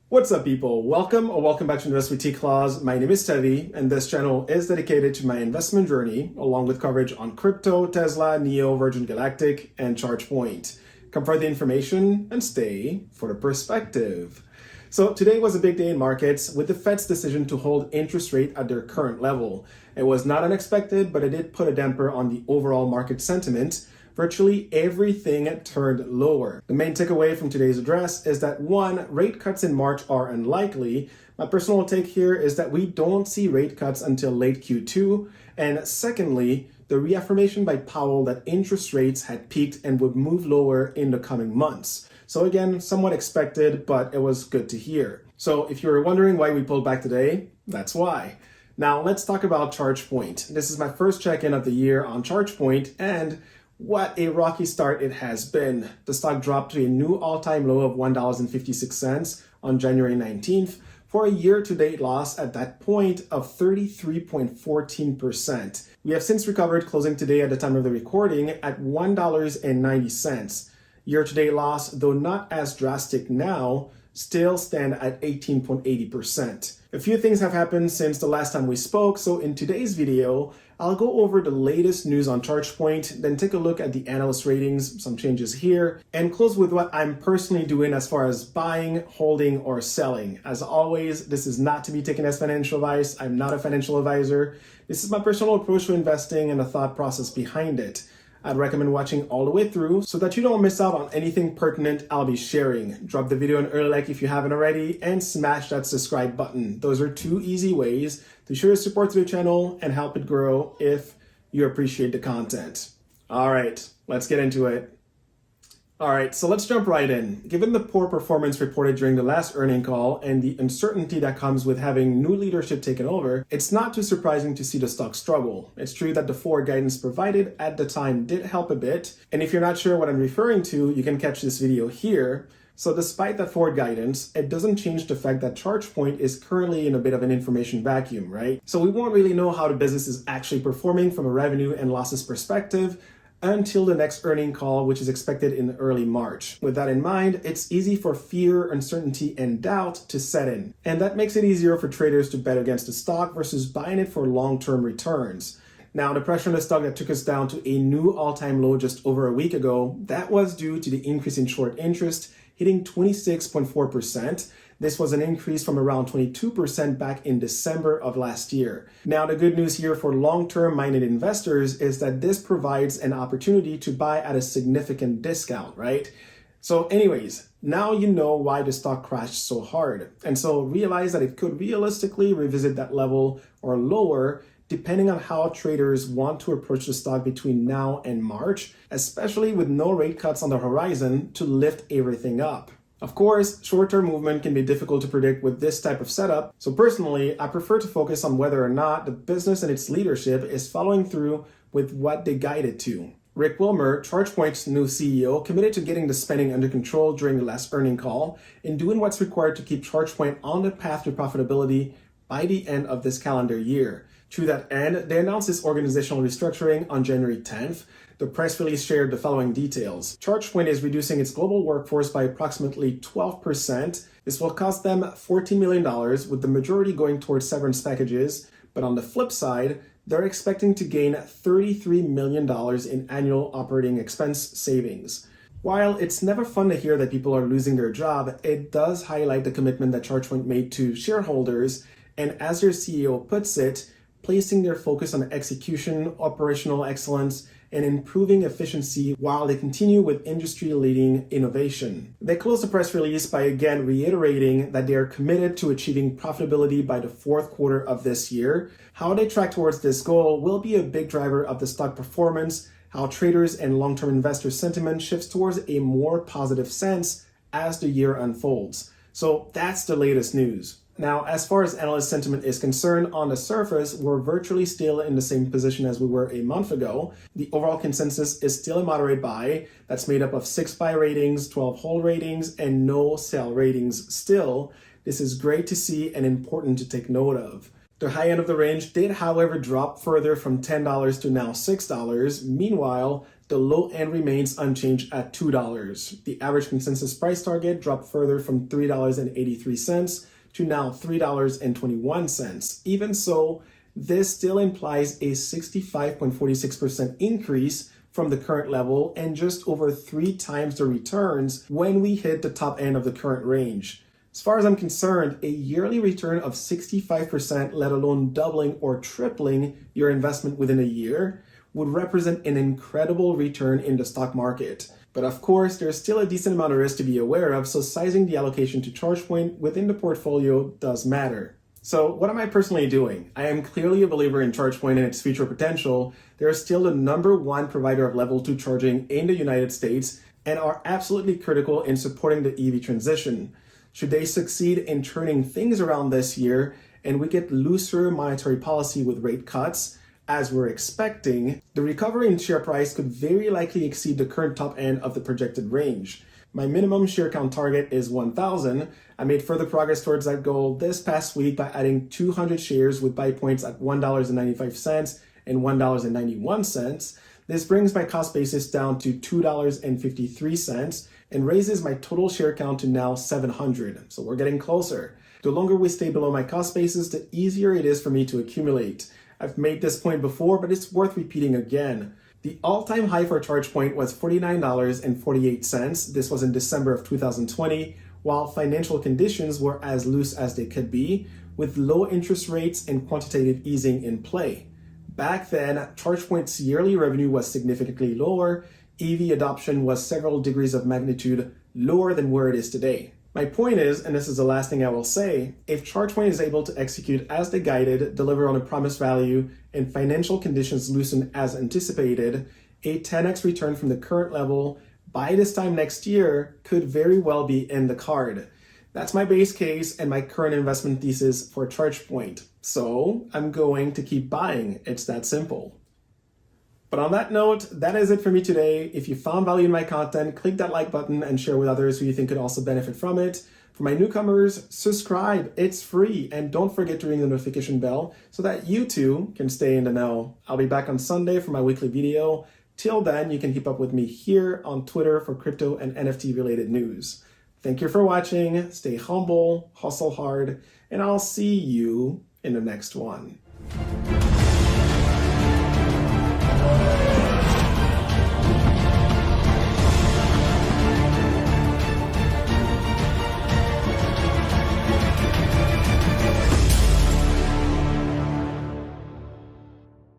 What's up, people? Welcome back to Invest with T Claus. My name is Teddy, and this channel is dedicated to my investment journey, along with coverage on crypto, Tesla, Neo, Virgin Galactic, and ChargePoint. Come for the information and stay for the perspective. So today was a big day in markets with the Fed's decision to hold interest rate at their current level. It was not unexpected, but it did put a damper on the overall market sentiment. Virtually everything turned lower. The main takeaway from today's address is that 1, rate cuts in March are unlikely. My personal take here is that we don't see rate cuts until late Q2. And secondly, the reaffirmation by Powell that interest rates had peaked and would move lower in the coming months. So again, somewhat expected, but it was good to hear. So if you were wondering why we pulled back today, that's why. Now let's talk about ChargePoint. This is my first check-in of the year on ChargePoint, and what a rocky start it has been. The stock dropped to a new all-time low of $1.56 on January 19th for a year-to-date loss at that point of 33.14%. We have since recovered, closing today at the time of the recording at $1.90. Year-to-date loss, though not as drastic now, still stand at 18.80%. A few things have happened since the last time we spoke, so in today's video, I'll go over the latest news on ChargePoint, then take a look at the analyst ratings, some changes here, and close with what I'm personally doing as far as buying, holding, or selling. As always, this is not to be taken as financial advice. I'm not a financial advisor. This is my personal approach to investing and the thought process behind it. I'd recommend watching all the way through so that you don't miss out on anything pertinent I'll be sharing. Drop the video an early like if you haven't already, and smash that subscribe button. Those are 2 easy ways to show your support to the channel and help it grow if you appreciate the content. All right, let's get into it. All right, so let's jump right in. Given the poor performance reported during the last earnings call and the uncertainty that comes with having new leadership taken over, it's not too surprising to see the stock struggle. It's true that the forward guidance provided at the time did help a bit. And if you're not sure what I'm referring to, you can catch this video here. So despite that forward guidance, it doesn't change the fact that ChargePoint is currently in a bit of an information vacuum, right? So we won't really know how the business is actually performing from a revenue and losses perspective until the next earnings call, which is expected in early March. With that in mind, it's easy for fear, uncertainty, and doubt to set in. And that makes it easier for traders to bet against the stock versus buying it for long-term returns. Now, the pressure on the stock that took us down to a new all-time low just over a week ago, that was due to the increase in short interest, hitting 26.4%. This was an increase from around 22% back in December of last year. Now, the good news here for long-term minded investors is that this provides an opportunity to buy at a significant discount, right? So anyways, now you know why the stock crashed so hard. And so realize that it could realistically revisit that level or lower depending on how traders want to approach the stock between now and March, especially with no rate cuts on the horizon to lift everything up. Of course, short-term movement can be difficult to predict with this type of setup, so personally, I prefer to focus on whether or not the business and its leadership is following through with what they guided to. Rick Wilmer, ChargePoint's new CEO, committed to getting the spending under control during the last earnings call and doing what's required to keep ChargePoint on the path to profitability by the end of this calendar year. To that end, they announced this organizational restructuring on January 10th. The press release shared the following details. ChargePoint is reducing its global workforce by approximately 12%. This will cost them $14 million, with the majority going towards severance packages. But on the flip side, they're expecting to gain $33 million in annual operating expense savings. While it's never fun to hear that people are losing their job, it does highlight the commitment that ChargePoint made to shareholders, and as their CEO puts it, placing their focus on execution, operational excellence, and improving efficiency while they continue with industry-leading innovation. They closed the press release by again reiterating that they are committed to achieving profitability by the 4th quarter of this year. How they track towards this goal will be a big driver of the stock performance, how traders and long-term investor sentiment shifts towards a more positive sense as the year unfolds. So that's the latest news. Now, as far as analyst sentiment is concerned, on the surface, we're virtually still in the same position as we were a month ago. The overall consensus is still a moderate buy that's made up of 6 buy ratings, 12 hold ratings, and no sell ratings still. This is great to see and important to take note of. The high end of the range did, however, drop further from $10 to now $6. Meanwhile, the low end remains unchanged at $2. The average consensus price target dropped further from $3.83 to now $3.21. Even so, this still implies a 65.46% increase from the current level and just over 3 times the returns when we hit the top end of the current range. As far as I'm concerned, a yearly return of 65%, let alone doubling or tripling your investment within a year, would represent an incredible return in the stock market. But of course, there's still a decent amount of risk to be aware of, so sizing the allocation to ChargePoint within the portfolio does matter. So what am I personally doing? I am clearly a believer in ChargePoint and its future potential. They are still the #1 provider of level 2 charging in the United States and are absolutely critical in supporting the EV transition. Should they succeed in turning things around this year and we get looser monetary policy with rate cuts, as we're expecting, the recovery in share price could very likely exceed the current top end of the projected range. My minimum share count target is 1,000. I made further progress towards that goal this past week by adding 200 shares with buy points at $1.95 and $1.91. This brings my cost basis down to $2.53 and raises my total share count to now 700. So we're getting closer. The longer we stay below my cost basis, the easier it is for me to accumulate. I've made this point before, but it's worth repeating again. The all-time high for ChargePoint was $49.48. This was in December of 2020, while financial conditions were as loose as they could be, with low interest rates and quantitative easing in play. Back then, ChargePoint's yearly revenue was significantly lower. EV adoption was several degrees of magnitude lower than where it is today. My point is, and this is the last thing I will say, if ChargePoint is able to execute as they guided, deliver on a promised value, and financial conditions loosen as anticipated, a 10x return from the current level by this time next year could very well be in the card. That's my base case and my current investment thesis for ChargePoint. So I'm going to keep buying. It's that simple. But on that note, that is it for me today. If you found value in my content, click that like button and share with others who you think could also benefit from it. For my newcomers, subscribe. It's free. And don't forget to ring the notification bell so that you too can stay in the know. I'll be back on Sunday for my weekly video. Till then, you can keep up with me here on Twitter for crypto and NFT related news. Thank you for watching. Stay humble, hustle hard, and I'll see you in the next one.